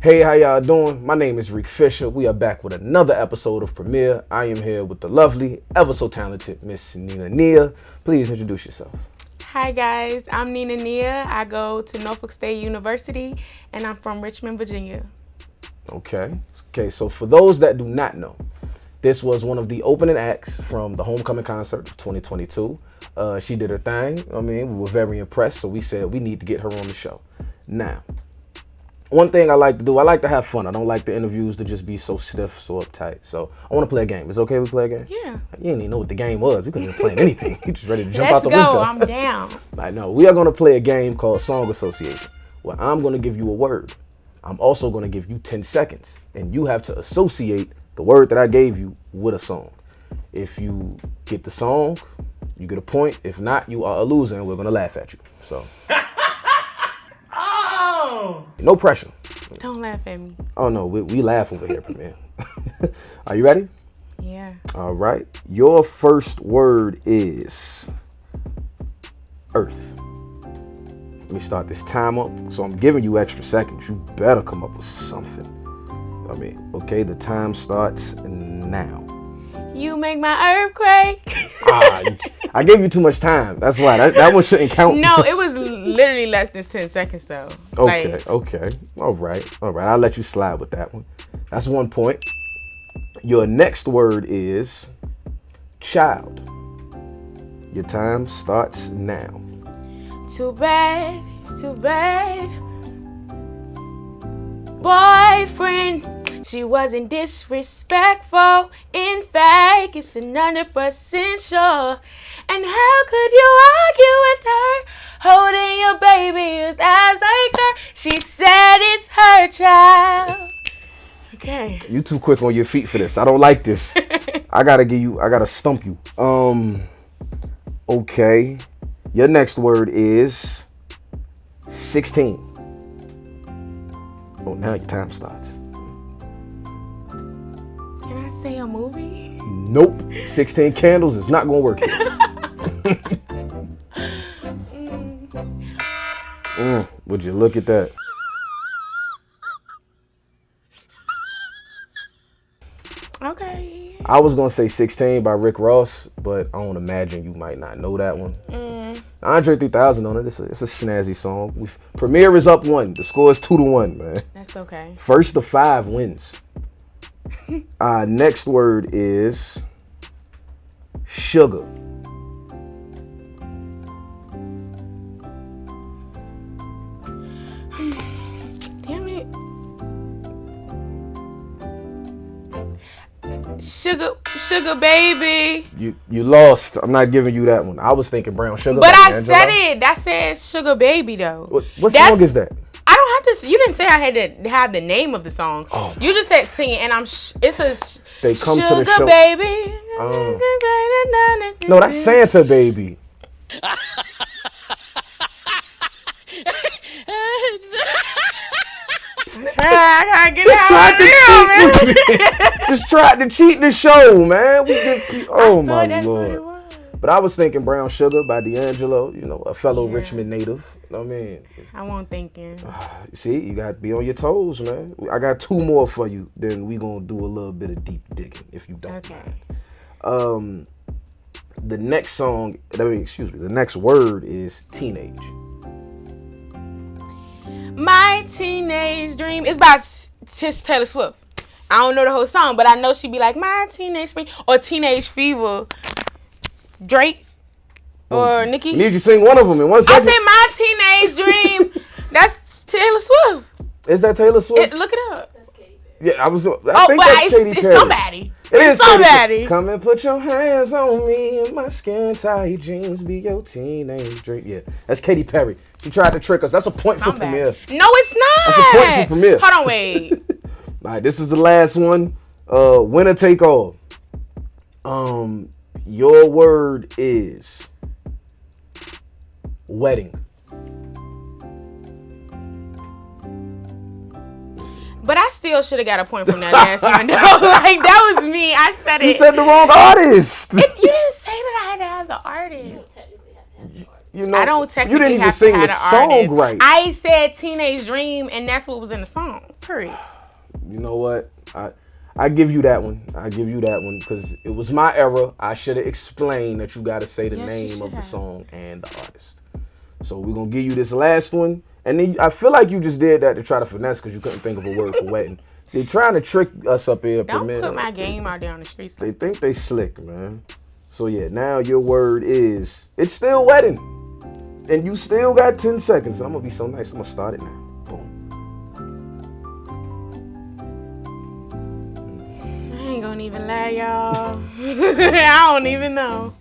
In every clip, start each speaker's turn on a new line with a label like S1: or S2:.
S1: Hey, how y'all doing? My name is Reek Fisher. We are back with another episode of Premiere. I am here with the lovely, ever so talented Miss NinaNia. Please introduce yourself.
S2: Hi guys, I'm NinaNia. I go to Norfolk State University and I'm from Richmond, Virginia.
S1: Okay, so for those that do not know, this was one of the opening acts from the homecoming concert of 2022. She did her thing. We were very impressed, so we said we need to get her on the show. Now, one thing I like to do, I like to have fun. I don't like the interviews to just be so stiff, so uptight. So I want to play a game. Is it okay if we play a game?
S2: Yeah.
S1: You didn't even know what the game was. We couldn't even play anything. You just ready to jump out the window.
S2: Let's go. I'm down.
S1: I know. We are going to play a game called Song Association, where I'm going to give you a word. I'm also going to give you 10 seconds, and you have to associate the word that I gave you with a song. If you get the song, you get a point. If not, you are a loser, and we're going to laugh at you. So... No pressure.
S2: Don't laugh at me.
S1: Oh no, we laugh over here, man. Are you ready?
S2: Yeah.
S1: All right. Your first word is earth. Let me start this timer. So I'm giving you extra seconds. You better come up with something. Okay, the time starts now.
S2: You make my earthquake.
S1: I gave you too much time. That's why. That one shouldn't count.
S2: No, it was literally less than 10 seconds though.
S1: Okay. All right. I'll let you slide with that one. That's 1 point. Your next word is child. Your time starts now.
S2: Too bad. It's too bad. Boyfriend. She wasn't disrespectful. In fact, it's 100% sure. And how could you argue with her? Holding your baby with eyes like her. She said it's her child. Okay.
S1: You too quick on your feet for this. I don't like this. I gotta stump you. Okay. Your next word is 16. Oh, now your time starts.
S2: Can I say a movie?
S1: Nope. 16 candles is not gonna work here. Would you look at that?
S2: Okay.
S1: I was gonna say 16 by Rick Ross, but I don't imagine you might not know that one. Andre 3000 on it. It's a snazzy song. Premiere is up 1. The score is 2-1, man.
S2: That's okay.
S1: First to 5 wins. Next word is sugar.
S2: Damn it. Sugar baby.
S1: You lost. I'm not giving you that one. I was thinking brown sugar.
S2: But I said it. That says sugar baby though.
S1: What song is that?
S2: I don't have to. You didn't say I had to have the name of the song.
S1: Oh,
S2: you just said sing it, and it's a
S1: they come
S2: sugar
S1: to the show.
S2: Baby.
S1: No, that's Santa baby.
S2: I gotta get out.
S1: Just tried to cheat the show, man. Oh my Lord.
S2: What
S1: But I was thinking Brown Sugar by D'Angelo, a fellow Richmond native.
S2: I won't thinking.
S1: See, you got to be on your toes, man. I got 2 more for you. Then we gonna do a little bit of deep digging, if you don't mind. The next the next word is teenage.
S2: My teenage dream is by Taylor Swift. I don't know the whole song, but I know she be like, my teenage dream or teenage fever. Drake or Nicki.
S1: Need you to sing one of them in 1 second.
S2: I said my teenage dream. That's Taylor Swift.
S1: Is that Taylor Swift?
S2: Look it up.
S3: That's Katy Perry.
S1: Yeah, I think that's Katy Perry.
S2: It's somebody.
S1: It is
S2: somebody.
S1: Come and put your hands on me and my skin tight jeans be your teenage dream. Yeah, that's Katy Perry. She tried to trick us. That's a point for Premiere.
S2: No, it's not.
S1: That's a point for Premiere.
S2: Hold on, wait.
S1: All right, this is the last one. Winner take all. Your word is wedding.
S2: But I still should have got a point from that last one, though. Like, that was me. I said it.
S1: You said the wrong artist.
S2: You didn't say that I had to have the artist.
S3: You don't technically have to have the artist.
S1: You know,
S2: I don't
S1: you
S2: technically
S1: didn't even
S2: have
S1: sing
S2: to
S1: the
S2: have
S1: song
S2: artist.
S1: right.
S2: I said Teenage Dream, and that's what was in the song. Period.
S1: You know what? I give you that one. I give you that one because it was my era. I should have explained that you got to say the name of the song and the artist. So we're gonna give you this last one, and then I feel like you just did that to try to finesse because you couldn't think of a word for wedding. They're trying to trick us up here.
S2: Don't put my game out there on the streets.
S1: They think they slick, man. So yeah, now your word is it's still wedding. And you still got 10 seconds. I'm going to be so nice. I'm going to start it now. Boom.
S2: I ain't gonna even lie, y'all. I don't even know.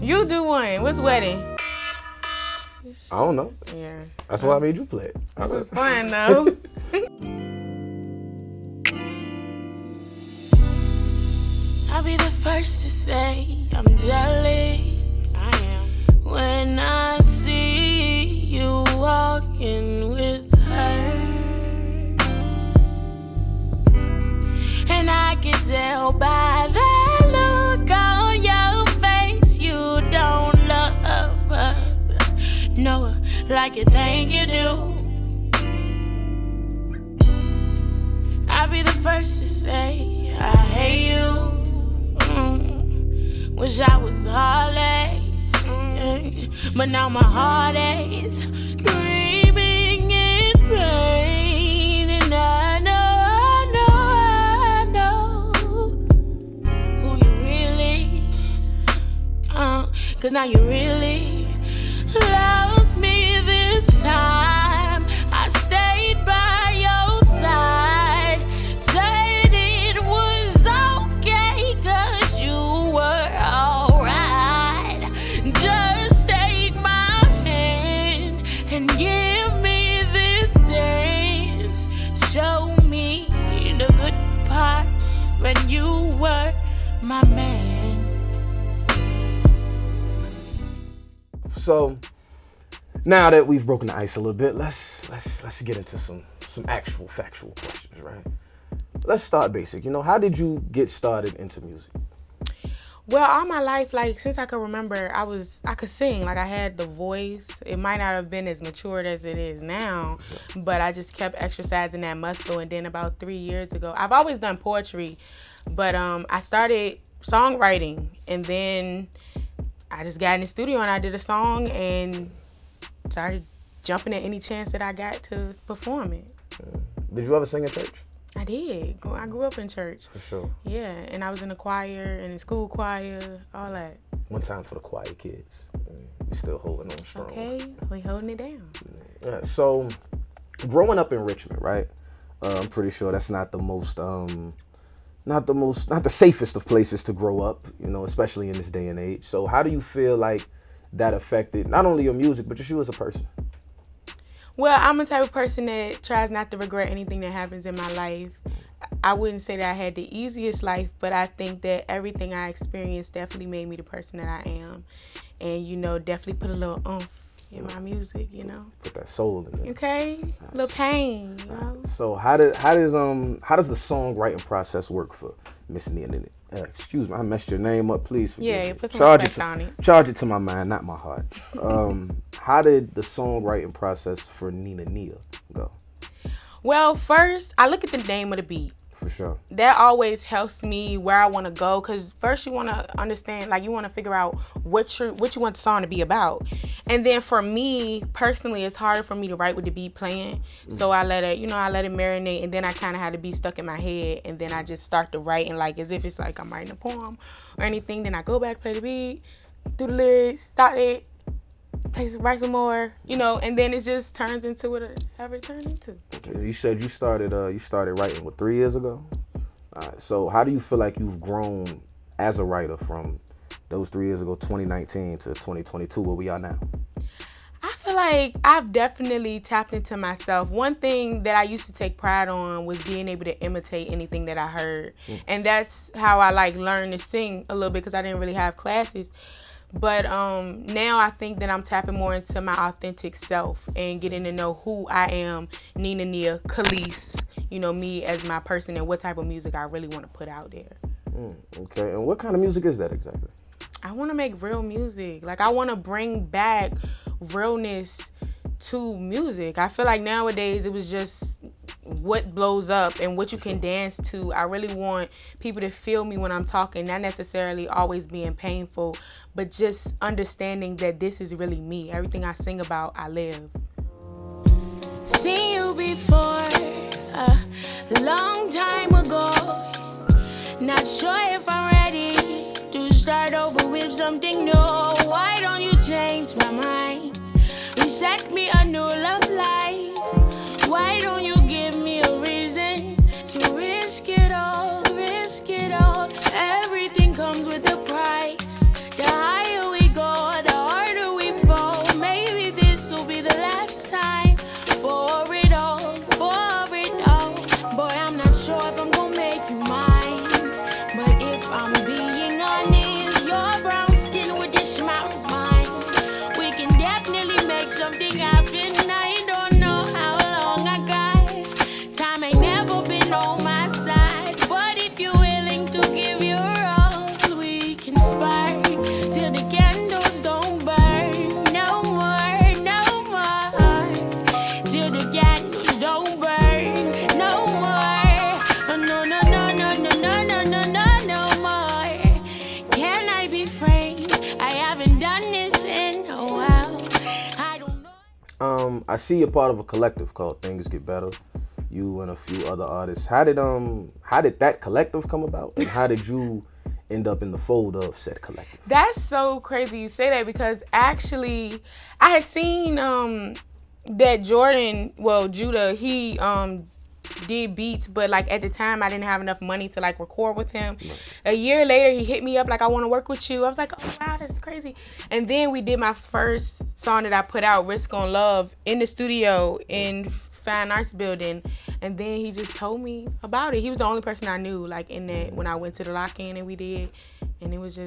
S2: You do one. What's wedding?
S1: I don't know.
S2: Yeah.
S1: That's why I made you play it.
S2: This was fun, though. I'll be the first to say I'm jealous. I am. When I see you walking with her, and I can tell by that look on your face you don't love her, no, like you think you do. I'll be the first to say I hate you. Wish I was heartless, but now my heart is screaming in pain, and I know who you really, 'cause now you really loves me this time. I stayed by your side, said it was okay 'cause you were alright. Just take my hand and give me this dance. Show me the good parts when you were my man.
S1: So now that we've broken the ice a little bit, let's get into some actual factual questions, right? Let's start basic. You know, how did you get started into music?
S2: Well, all my life, like since I could remember, I could sing. Like I had the voice. It might not have been as matured as it is now, but I just kept exercising that muscle. And then about 3 years ago, I've always done poetry, but I started songwriting, and then I just got in the studio and I did a song and started jumping at any chance that I got to perform it.
S1: Did you ever sing in church?
S2: I did. I grew up in church.
S1: For sure.
S2: Yeah, and I was in the choir and in school choir, all that.
S1: One time for the choir kids. We still holding on strong.
S2: Okay, we holding it down.
S1: Yeah, so growing up in Richmond, right? I'm pretty sure that's not the safest of places to grow up, you know, especially in this day and age. So how do you feel like that affected not only your music, but just you as a person?
S2: Well, I'm the type of person that tries not to regret anything that happens in my life. I wouldn't say that I had the easiest life, but I think that everything I experienced definitely made me the person that I am. And, you know, definitely put a little oomph in my music, you know.
S1: Put that soul in it.
S2: Okay? A little pain, you know.
S1: So how does the songwriting process work for Miss NinaNia? Excuse me, I messed your name up. Please forgive me.
S2: Yeah, put some respect on it.
S1: Charge it to my mind, not my heart. How did the songwriting process for NinaNia go?
S2: Well, first, I look at the name of the beat.
S1: For sure.
S2: That always helps me where I want to go, because first you want to understand, like you want to figure out what you want the song to be about. And then for me, personally, it's harder for me to write with the beat playing. So I let it marinate, and then I kind of had the beat stuck in my head, and then I just start to write, and like as if it's like I'm writing a poem or anything. Then I go back, play the beat, do the lyrics, start it, write some more, you know, and then it just turns into whatever it turns into.
S1: Okay, you said you started writing 3 years ago. All right, so how do you feel like you've grown as a writer from those 3 years ago, 2019 to 2022, where we are now?
S2: I feel like I've definitely tapped into myself. One thing that I used to take pride on was being able to imitate anything that I heard. And that's how I learned to sing a little bit, because I didn't really have classes. But now I think that I'm tapping more into my authentic self and getting to know who I am, NinaNia, Khalees, you know, me as my person and what type of music I really want to put out there.
S1: Okay, and what kind of music is that exactly?
S2: I want to make real music. Like, I want to bring back realness to music. I feel like nowadays it was just what blows up and what you can dance to. I really want people to feel me when I'm talking, not necessarily always being painful, but just understanding that this is really me. Everything I sing about, I live. Seen you before, a long time ago. Not sure if I'm ready to start over with something new. Why don't you change my mind? Reset me a new love life. Why don't you give me a reason to risk it all, risk it all? Everything comes with a price. The higher we go, the harder we fall. Maybe this will be the last time for it all, for it all. Boy, I'm not sure if I'm gonna make you mine, but if I'm being honest, your brown skin with your smile of mine, we can definitely make something happen. I don't know how long I got. Time ain't never been on my side, but if you're willing to give your all, we can spark till the candles don't burn no more, no more. Till the candles don't burn no more. No, no, no, no, no, no, no, no, no, no more. Can I be frank? I haven't done this in a while. I don't know.
S1: I see you're part of a collective called Things Get Better. You and a few other artists. How did that collective come about, and how did you end up in the fold of said collective?
S2: That's so crazy you say that, because actually I had seen that Judah, he did beats, but like at the time I didn't have enough money to like record with him. Right. A year later he hit me up like, I want to work with you. I was like, oh wow, that's crazy. And then we did my first song that I put out, Risk on Love, in the studio in Fine Arts Building. And then he just told me about it. He was the only person I knew like in that when I went to the lock-in and we did, and it was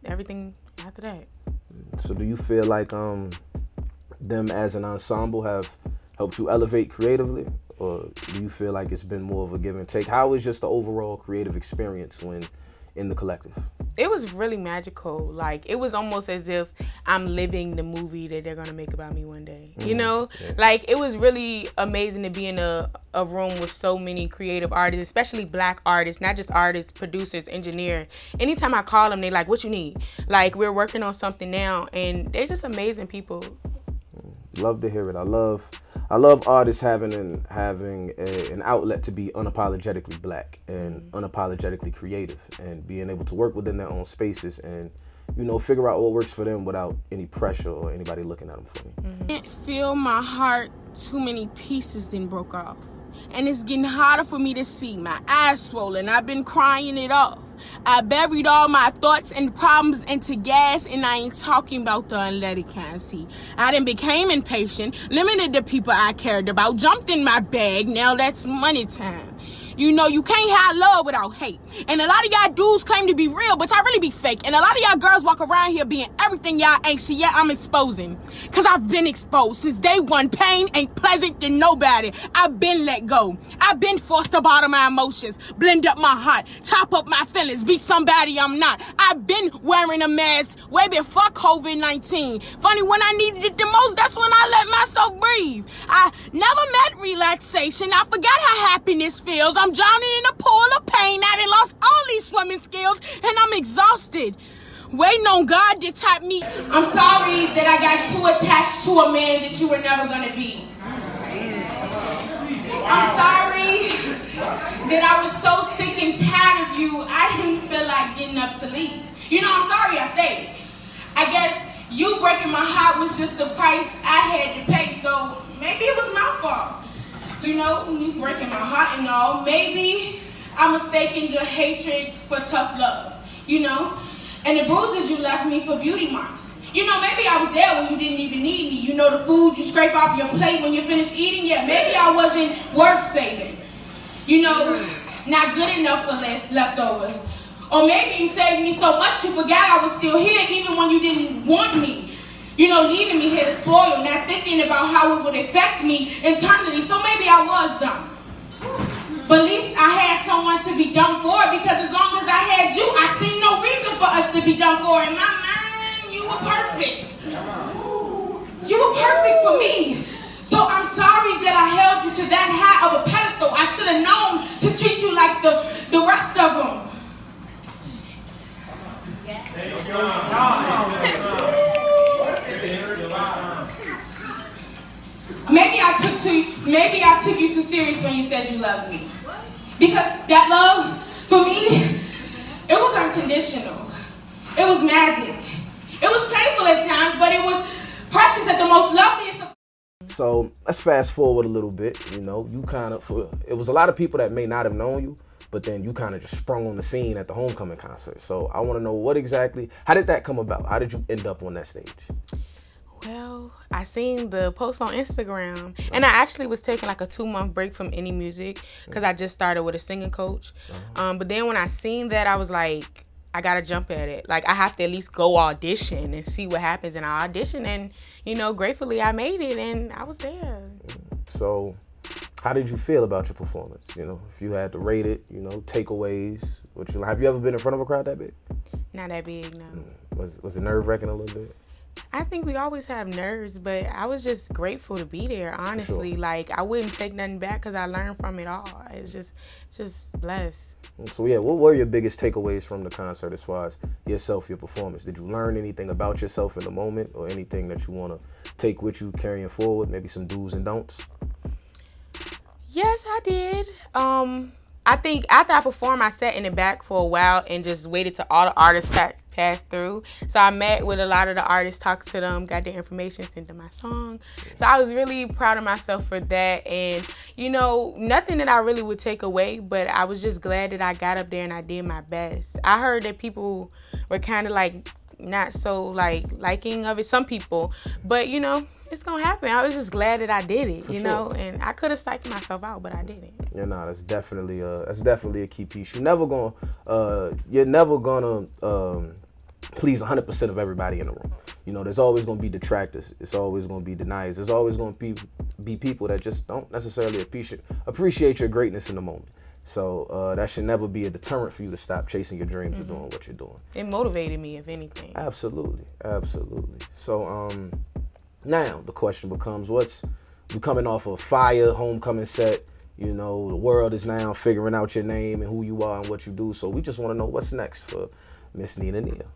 S2: everything after that.
S1: So do you feel like them as an ensemble have helped you elevate creatively, or do you feel like it's been more of a give and take? How was just the overall creative experience when in the collective?
S2: It was really magical. Like, it was almost as if I'm living the movie that they're gonna make about me one day. You know? Yeah. Like, it was really amazing to be in a room with so many creative artists, especially Black artists, not just artists, producers, engineers. Anytime I call them, they like, what you need? Like, we're working on something now, and they're just amazing people.
S1: Love to hear it. I love artists having an outlet to be unapologetically Black and unapologetically creative, and being able to work within their own spaces and, you know, figure out what works for them without any pressure or anybody looking at them funny.
S2: I can't feel my heart, too many pieces then broke off. And it's getting harder for me to see. My eyes swollen, I've been crying it off. I buried all my thoughts and problems into gas, and I ain't talking about the unleaded kind. See, I done became impatient, limited the people I cared about, jumped in my bag, now that's money time. You know, you can't have love without hate. And a lot of y'all dudes claim to be real, but y'all really be fake. And a lot of y'all girls walk around here being everything y'all ain't. So yeah, I'm exposing. Cause I've been exposed. Since day one, pain ain't pleasant to nobody. I've been let go. I've been forced to bottle my emotions, blend up my heart, chop up my feelings, be somebody I'm not. I've been wearing a mask way before COVID-19. Funny, when I needed it the most, that's when I let myself breathe. I never met relaxation. I forgot how happiness feels. I'm drowning in a pool of pain. I done lost all these swimming skills, and I'm exhausted. Waiting on God to tap me. I'm sorry that I got too attached to a man that you were never gonna be. I'm sorry that I was so sick and tired of you, I didn't feel like getting up to leave. You know, I'm sorry I stayed. I guess you breaking my heart was just the price I had to pay, so maybe it was my fault. You know, you breaking my heart and all. Maybe I mistaken your hatred for tough love, you know? And the bruises you left me for beauty marks. You know, maybe I was there when you didn't even need me. You know, the food you scrape off your plate when you finish eating, yeah, maybe I wasn't worth saving. You know, not good enough for leftovers. Or maybe you saved me so much you forgot I was still here even when you didn't want me. You know, leaving me here to spoil, not thinking about how it would affect me internally. So maybe I was dumb. But at least I had someone to be done for it, because as long as I had you, I seen no reason for us to be done for. In my mind, you were perfect. You were perfect for me. So I'm sorry that I held you to that high of a pedestal. I should have known to treat you like the rest of them. Maybe I took you too serious when you said you loved me. Because that love, for me, it was unconditional. It was magic. It was painful at times, but it was precious at the most loveliest of.
S1: So let's fast forward a little bit. You know, you kind of, it was a lot of people that may not have known you, but then you kind of just sprung on the scene at the homecoming concert. So I want to know how did that come about? How did you end up on that stage?
S2: Well, I seen the post on Instagram, and I actually was taking like a 2-month break from any music because I just started with a singing coach. But then when I seen that, I was like, I gotta jump at it. Like, I have to at least go audition and see what happens. And I auditioned, and gratefully I made it, and I was there.
S1: So, how did you feel about your performance? If you had to rate it, takeaways. Have you ever been in front of a crowd that big?
S2: Not that big, no.
S1: Was it nerve-wracking a little bit?
S2: I think we always have nerves, but I was just grateful to be there, honestly. Sure. Like, I wouldn't take nothing back because I learned from it all. It's just blessed.
S1: So, yeah, what were your biggest takeaways from the concert as far as yourself, your performance? Did you learn anything about yourself in the moment, or anything that you want to take with you carrying forward, maybe some do's and don'ts?
S2: Yes, I did. I think after I performed, I sat in the back for a while and just waited till all the artists passed through. So I met with a lot of the artists, talked to them, got their information, sent them my song. So I was really proud of myself for that. And, nothing that I really would take away, but I was just glad that I got up there and I did my best. I heard that people were kind of like not so liking of it, some people, but it's gonna happen. I was just glad that I did it,
S1: sure.
S2: And I could have psyched myself out, but I didn't.
S1: Yeah, no, that's definitely a key piece. You're never gonna please 100% of everybody in the room. There's always gonna be detractors. It's always gonna be deniers. There's always gonna be people that just don't necessarily appreciate your greatness in the moment. So that should never be a deterrent for you to stop chasing your dreams or doing what you're doing.
S2: It motivated me, if anything.
S1: Absolutely. So now the question becomes, you coming off a fire homecoming set. The world is now figuring out your name and who you are and what you do. So we just want to know what's next for Miss NinaNia.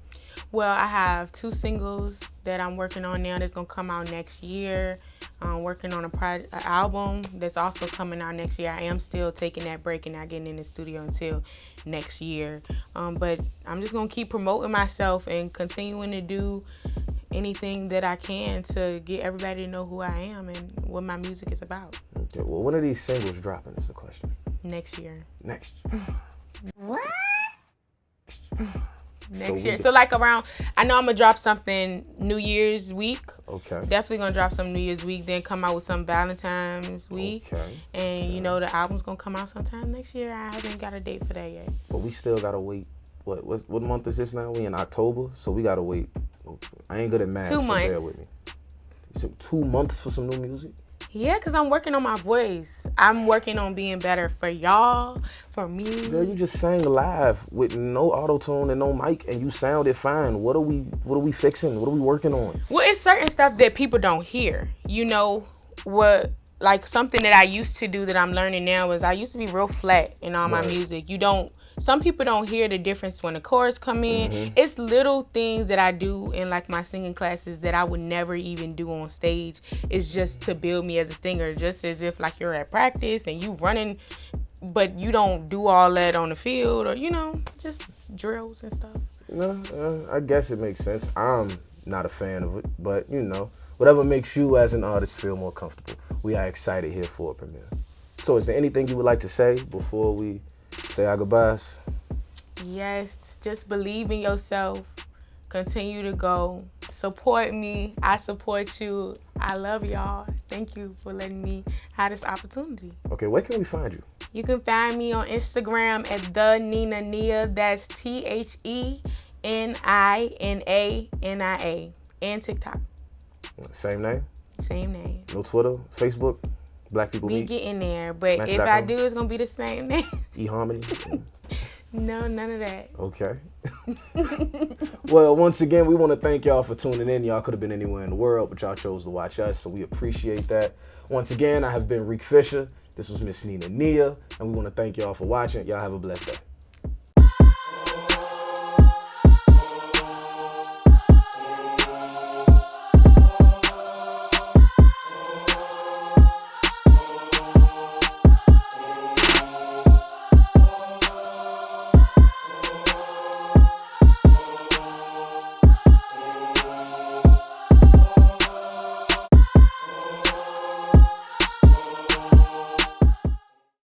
S2: Well, I have 2 singles that I'm working on now that's going to come out next year. I'm working on an album that's also coming out next year. I am still taking that break and not getting in the studio until next year. But I'm just going to keep promoting myself and continuing to do anything that I can to get everybody to know who I am and what my music is about.
S1: Okay, well, when are these singles dropping is the question.
S2: Next year.
S1: Next year.
S2: What? Next year. So around, I know I'm going to drop something New Year's week.
S1: Okay.
S2: Definitely going to drop some New Year's week, then come out with some Valentine's week.
S1: Okay.
S2: And, the album's going to come out sometime next year. I haven't got a date for that yet.
S1: But we still got to wait. What month is this now? We in October, so we got to wait. I ain't good at math,
S2: 2 months.
S1: So bear with me. You said 2 months for some new music?
S2: Yeah, because I'm working on my voice. I'm working on being better for y'all, for me.
S1: Girl, you just sang live with no auto-tune and no mic, and you sounded fine. What are we fixing? What are we working on?
S2: Well, it's certain stuff that people don't hear. Something that I used to do that I'm learning now is I used to be real flat in all my music. Some people don't hear the difference when the chorus come in. Mm-hmm. It's little things that I do in my singing classes that I would never even do on stage. It's just to build me as a singer, just as if you're at practice and you running, but you don't do all that on the field, or just drills and stuff.
S1: I guess it makes sense. I'm not a fan of it, but whatever makes you as an artist feel more comfortable. We are excited here for a premiere. So is there anything you would like to say before we say our goodbyes?
S2: Yes, just believe in yourself. Continue to go. Support me. I support you. I love y'all. Thank you for letting me have this opportunity.
S1: Okay, where can we find you?
S2: You can find me on Instagram at the NinaNia. That's TheNinaNia. And TikTok.
S1: Same name?
S2: Same name.
S1: No Twitter, Facebook, Black people
S2: We
S1: meet.
S2: getting there, but if
S1: Match.com.
S2: I do, it's gonna be the same name.
S1: eHarmony.
S2: No, none of that.
S1: Okay. Well, once again, we want to thank y'all for tuning in. Y'all could have been anywhere in the world, but y'all chose to watch us, so we appreciate that. Once again, I have been Reek Fisher. This was Miss NinaNia, and we want to thank y'all for watching. Y'all have a blessed day.